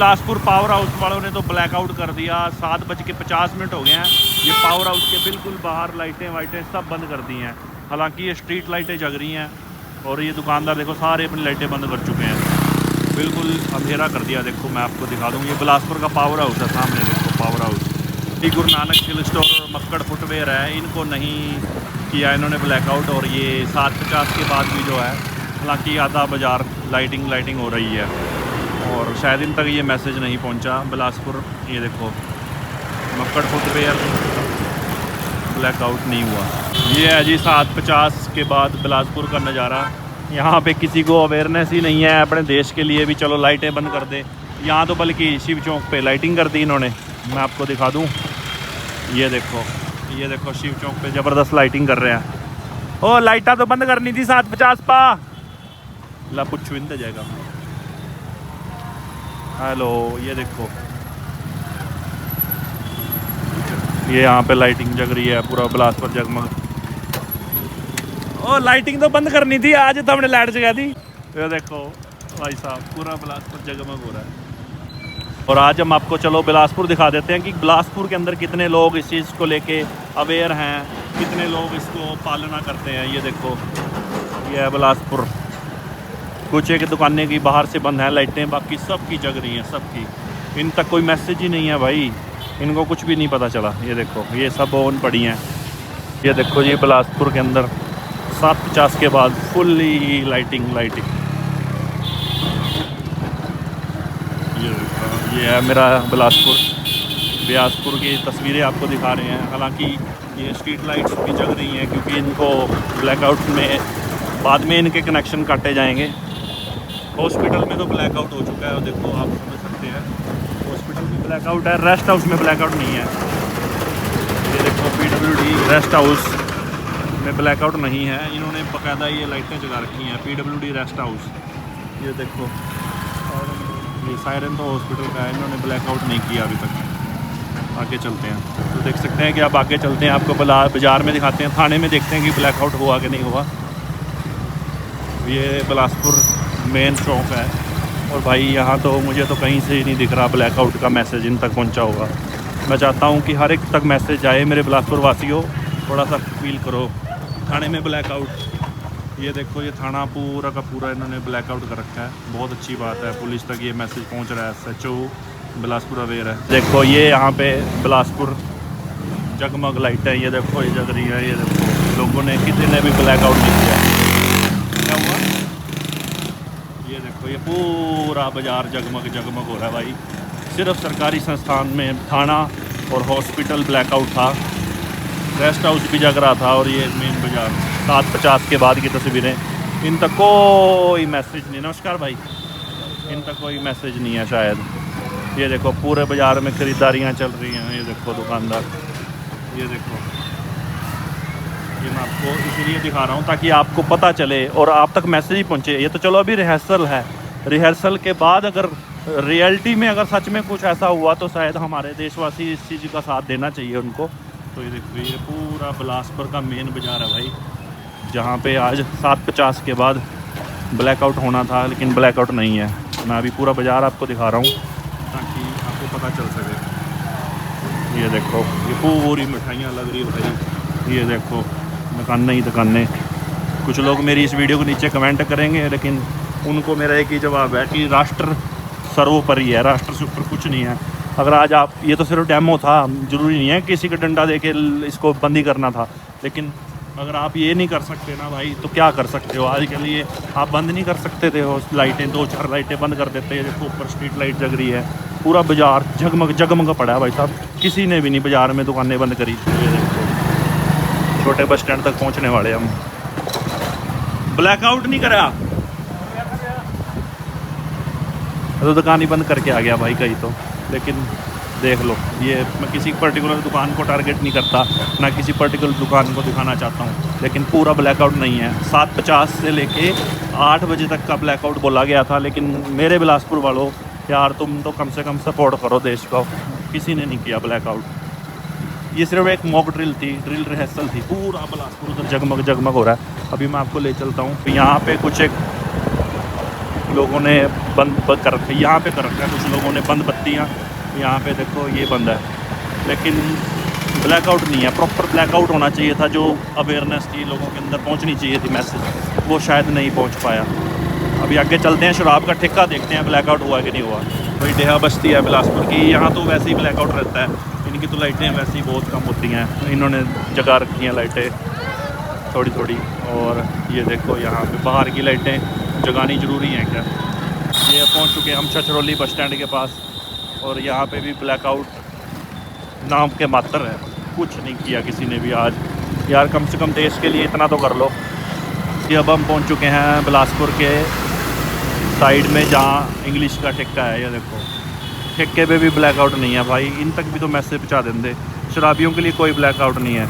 Bilaspur power house वालों ने तो ब्लैकआउट कर दिया। 7:50 हो गए हैं। ये पावर हाउस के बिल्कुल बाहर लाइटें वाइटें सब बंद कर दी हैं। हालांकि ये स्ट्रीट लाइटें जग रही हैं और ये दुकानदार देखो सारे अपनी लाइटें बंद कर चुके हैं। बिल्कुल अंधेरा कर दिया। देखो मैं आपको दिखा दूँ, ये बिलासपुर का पावर हाउस है सामने, देखो पावर हाउस। ये गुरु नानक सिल स्टोर और मक्कड़ फुटवेयर है, इनको नहीं किया इन्होंने ब्लैकआउट। और ये 7:50 के बाद भी जो है, हालांकि आधा बाज़ार लाइटिंग हो रही है और शायद इन तक ये मैसेज नहीं पहुंचा। बिलासपुर ये देखो मक्कड़ फुटवेयर ब्लैकआउट नहीं हुआ। ये है जी 7:50 के बाद बिलासपुर का नज़ारा। यहाँ पे किसी को अवेयरनेस ही नहीं है अपने देश के लिए भी चलो लाइटें बंद कर दे। यहाँ तो बल्कि शिव चौक पे लाइटिंग कर दी इन्होंने। मैं आपको दिखा दूँ, ये देखो शिव चौक पे ज़बरदस्त लाइटिंग कर रहे हैं। ओ लाइटा तो बंद करनी थी 7:50 पा ला कुछ विंद जाएगा। हेलो, ये देखो ये यहाँ पे लाइटिंग जग रही है पूरा बिलासपुर जगमग। ओ लाइटिंग तो बंद करनी थी, आज तो हमने लाइट जगा दी। ये देखो भाई साहब पूरा बिलासपुर जगमग हो रहा है। और आज हम आपको चलो बिलासपुर दिखा देते हैं कि बिलासपुर के अंदर कितने लोग इस चीज़ को लेके अवेयर हैं, कितने लोग इसको पालना करते हैं। ये देखो ये है बिलासपुर। कुछ एक दुकानें की बाहर से बंद हैं लाइटें, बाकी सब की जग रही हैं, सबकी। इन तक कोई मैसेज ही नहीं है भाई, इनको कुछ भी नहीं पता चला। ये देखो ये सब ऑन पड़ी हैं। ये देखो जी बिलासपुर के अंदर 7:50 के बाद फुल्ली लाइटिंग। ये है मेरा बिलासपुर की तस्वीरें आपको दिखा रहे हैं। हालांकि ये स्ट्रीट लाइट्स भी जग रही हैं क्योंकि इनको ब्लैकआउट में बाद में इनके कनेक्शन काटे जाएंगे। हॉस्पिटल में तो ब्लैकआउट हो चुका है, देखो आप समझ सकते हैं। हॉस्पिटल में ब्लैकआउट है, रेस्ट हाउस में ब्लैकआउट नहीं है। ये देखो PWD रेस्ट हाउस में ब्लैकआउट नहीं है, इन्होंने बाकायदा ये लाइटें जगा रखी हैं। PWD रेस्ट हाउस, ये देखो ये सायरन तो हॉस्पिटल का है, इन्होंने ब्लैकआउट नहीं किया अभी तक। आगे चलते हैं तो देख सकते हैं कि आप आगे चलते हैं, आपको बाज़ार में दिखाते हैं, थाने में देखते हैं कि ब्लैकआउट हुआ कि नहीं हुआ। ये बिलासपुर मेन चौक है और भाई यहाँ तो मुझे तो कहीं से ही नहीं दिख रहा ब्लैकआउट का मैसेज इन तक पहुँचा होगा। मैं चाहता हूँ कि हर एक तक मैसेज आए। मेरे बिलासपुर वासियों थोड़ा सा फील करो। थाने में ब्लैकआउट, ये देखो ये थाना पूरा का पूरा इन्होंने ब्लैकआउट कर रखा है। बहुत अच्छी बात है, पुलिस तक ये मैसेज पहुँच रहा है। SHO बिलासपुर अवेयर है। देखो ये यहाँ पे बिलासपुर जगमग लाइटें, ये देखो ये जग रही है। ये देखो लोगों ने किसी ने भी ब्लैकआउट नहीं किया। क्या हुआ? ये देखो ये पूरा बाज़ार जगमग हो रहा है भाई। सिर्फ सरकारी संस्थान में थाना और हॉस्पिटल ब्लैकआउट था, रेस्ट हाउस भी जग रहा था। और ये मेन बाज़ार 7:50 के बाद की तस्वीरें। इन तक कोई मैसेज नहीं। नमस्कार भाई, इन तक कोई मैसेज नहीं है शायद। ये देखो पूरे बाज़ार में ख़रीदारियाँ चल रही हैं। ये देखो दुकानदार, ये देखो ये मैं आपको इसलिए दिखा रहा हूँ ताकि आपको पता चले और आप तक मैसेज ही पहुँचे। ये तो चलो अभी रिहर्सल है, रिहर्सल के बाद अगर रियलिटी में अगर सच में कुछ ऐसा हुआ तो शायद हमारे देशवासी इस चीज़ का साथ देना चाहिए उनको। तो ये देखो ये पूरा बिलासपुर का मेन बाज़ार है भाई, जहाँ पे आज 7:50 के बाद ब्लैकआउट होना था लेकिन ब्लैकआउट नहीं है। मैं अभी पूरा बाज़ार आपको दिखा रहा हूँ ताकि आपको पता चल सके। ये देखो ये पूरी मिठाइयाँ लग रही है भाई। ये देखो दुकानें। कुछ लोग मेरी इस वीडियो को नीचे कमेंट करेंगे, लेकिन उनको मेरा एक ही जवाब है कि राष्ट्र सर्वोपरि है, राष्ट्र से ऊपर कुछ नहीं है। अगर आज आप, ये तो सिर्फ डेमो था, ज़रूरी नहीं है किसी का डंडा दे के इसको बंदी करना था। लेकिन अगर आप ये नहीं कर सकते ना भाई तो क्या कर सकते हो? आज के लिए आप बंद नहीं कर सकते थे वो लाइटें, 2-4 लाइटें बंद कर देते हैं। देखो ऊपर स्ट्रीट लाइट जग रही है, पूरा बाज़ार जगमग पड़ा है भाई साहब। किसी ने भी नहीं बाज़ार में दुकानें बंद करी। ये देखो छोटे बस स्टैंड तक पहुंचने वाले हम। ब्लैकआउट नहीं करा तो दुकान ही बंद करके आ गया भाई कहीं तो। लेकिन देख लो, ये मैं किसी पर्टिकुलर दुकान को टारगेट नहीं करता, ना किसी पर्टिकुलर दुकान को दिखाना चाहता हूँ, लेकिन पूरा ब्लैकआउट नहीं है। 7:50 से लेके 8 बजे तक का ब्लैकआउट बोला गया था। लेकिन मेरे बिलासपुर वालों यार, तुम तो कम से कम सपोर्ट करो देश को। किसी ने नहीं किया ब्लैकआउट। ये सिर्फ एक मॉक ड्रिल थी, ड्रिल रिहर्सल थी। पूरा बिलासपुर उधर जगमग हो रहा है। अभी मैं आपको ले चलता हूँ। यहाँ पे कुछ एक लोगों ने बंद कर रखा है, यहाँ पे कर रखा है कुछ लोगों ने बंद बत्तियाँ। यहाँ पे देखो ये बंद है, लेकिन ब्लैकआउट नहीं है। प्रॉपर ब्लैकआउट होना चाहिए था, जो अवेयरनेस थी लोगों के अंदर पहुँचनी चाहिए थी मैसेज, वो शायद नहीं पहुँच पाया। अभी आगे चलते हैं, शराब का ठेका देखते हैं ब्लैकआउट हुआ कि नहीं हुआ। भाई डेहा बस्ती है बिलासपुर की, यहाँ तो वैसे ही ब्लैकआउट रहता है। इनकी तो लाइटें वैसे ही बहुत कम होती हैं, इन्होंने जगा रखी हैं लाइटें थोड़ी थोड़ी। और ये देखो यहाँ पे बाहर की लाइटें जगानी ज़रूरी हैं क्या। ये पहुँच चुके हैं हम छछरौली बस स्टैंड के पास, और यहाँ पे भी ब्लैकआउट नाम के मात्र है, कुछ नहीं किया किसी ने भी आज। यार कम से कम देश के लिए इतना तो कर लो। कि अब हम पहुँच चुके हैं बिलासपुर के साइड में जहाँ इंग्लिश का ठेका है। ये देखो ठेके पे भी ब्लैकआउट नहीं है भाई, इन तक भी तो मैसेज पहुँचा देंगे। शराबियों के लिए कोई ब्लैकआउट नहीं है।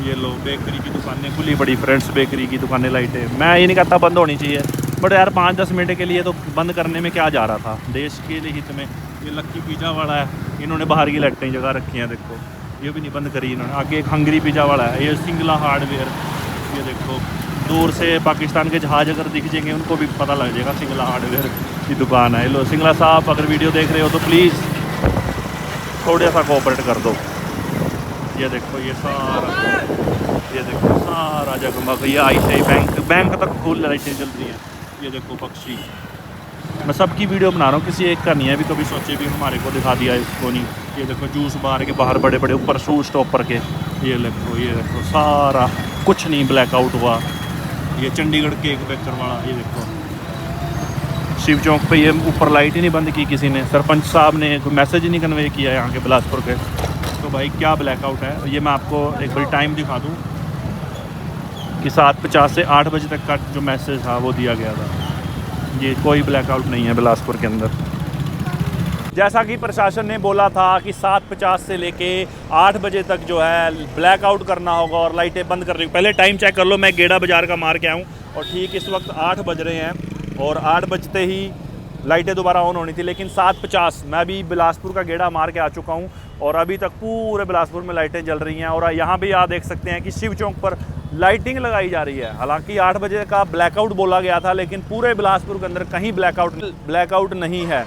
ये लो बेकरी की दुकानें खुली बड़ी, फ्रेंड्स बेकरी की दुकानें लाइटें। मैं ये नहीं कहता बंद होनी चाहिए, बट यार 5-10 मिनट के लिए तो बंद करने में क्या जा रहा था, देश के लिए हित में। ये लक्की पिज़्ज़ा वाला है, इन्होंने बाहर की लाइटें जगह रखी हैं, देखो ये भी नहीं बंद करी इन्होंने। आगे एक हंगरी पिज़्ज़ा वाला है, ये सिंगला हार्डवेयर। ये देखो दूर से पाकिस्तान के जहाज़ अगर दिख जाएंगे उनको भी पता लग जाएगा सिंगला हार्डवेयर की दुकान है। लो सिंगला साहब अगर वीडियो देख रहे हो तो प्लीज़ थोड़ा सा कोऑपरेट कर दो। ये देखो ये देखो सारा जगमग, ये ICICI बैंक तक फुल लाइटें जल रही हैं। ये देखो पक्षी, मैं सबकी वीडियो बना रहा हूँ, किसी एक का नहीं है। अभी कभी सोचे भी हमारे को दिखा दिया इसको नहीं। ये देखो जूस बार के बाहर बड़े बड़े ऊपर शू स्टॉपर के। ये देखो सारा कुछ नहीं ब्लैकआउट हुआ। ये चंडीगढ़ केक बेकर वाला, ये देखो शिव चौक पे ये ऊपर लाइट ही नहीं बंद की किसी ने। सरपंच साहब ने कोई मैसेज ही नहीं कन्वे किया यहाँ के बिलासपुर के। तो भाई क्या ब्लैकआउट है। ये मैं आपको एक बार टाइम दिखा दूँ कि 7:50 से 8 बजे तक का जो मैसेज था वो दिया गया था। ये कोई ब्लैकआउट नहीं है बिलासपुर के अंदर। जैसा कि प्रशासन ने बोला था कि 7:50 से लेके 8 बजे तक जो है ब्लैकआउट करना होगा और लाइटें बंद कर रही हूँ। पहले टाइम चेक कर लो, मैं गेड़ा बाज़ार का मार के आऊँ और ठीक इस वक्त 8 बज रहे हैं और 8 बजते ही लाइटें दोबारा ऑन होनी थी, लेकिन 7:50 मैं भी बिलासपुर का गेड़ा मार के आ चुका हूँ और अभी तक पूरे बिलासपुर में लाइटें जल रही हैं। और यहाँ भी आप देख सकते हैं कि शिव चौक पर लाइटिंग लगाई जा रही है। हालांकि 8 बजे का ब्लैकआउट बोला गया था, लेकिन पूरे बिलासपुर के अंदर कहीं ब्लैकआउट नहीं है।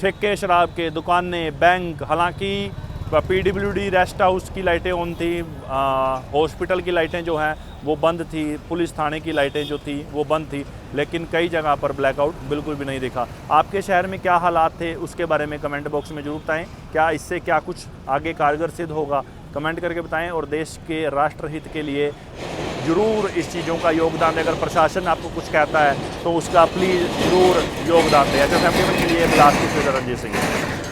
ठेके शराब के, दुकानें, बैंक, हालांकि PWD रेस्ट हाउस की लाइटें ऑन थी, हॉस्पिटल की लाइटें जो हैं वो बंद थी, पुलिस थाने की लाइटें जो थी वो बंद थी, लेकिन कई जगह पर ब्लैकआउट बिल्कुल भी नहीं दिखा। आपके शहर में क्या हालात थे उसके बारे में कमेंट बॉक्स में ज़रूर बताएं। क्या इससे क्या कुछ आगे कारगर सिद्ध होगा, कमेंट करके बताएं। और देश के राष्ट्रहित के लिए ज़रूर इस चीज़ों का योगदान दें। अगर प्रशासन आपको कुछ कहता है तो उसका प्लीज़ ज़रूर योगदान दें। अच्छा फैमिली के लिए बिलासपुर से रंजीत सिंह।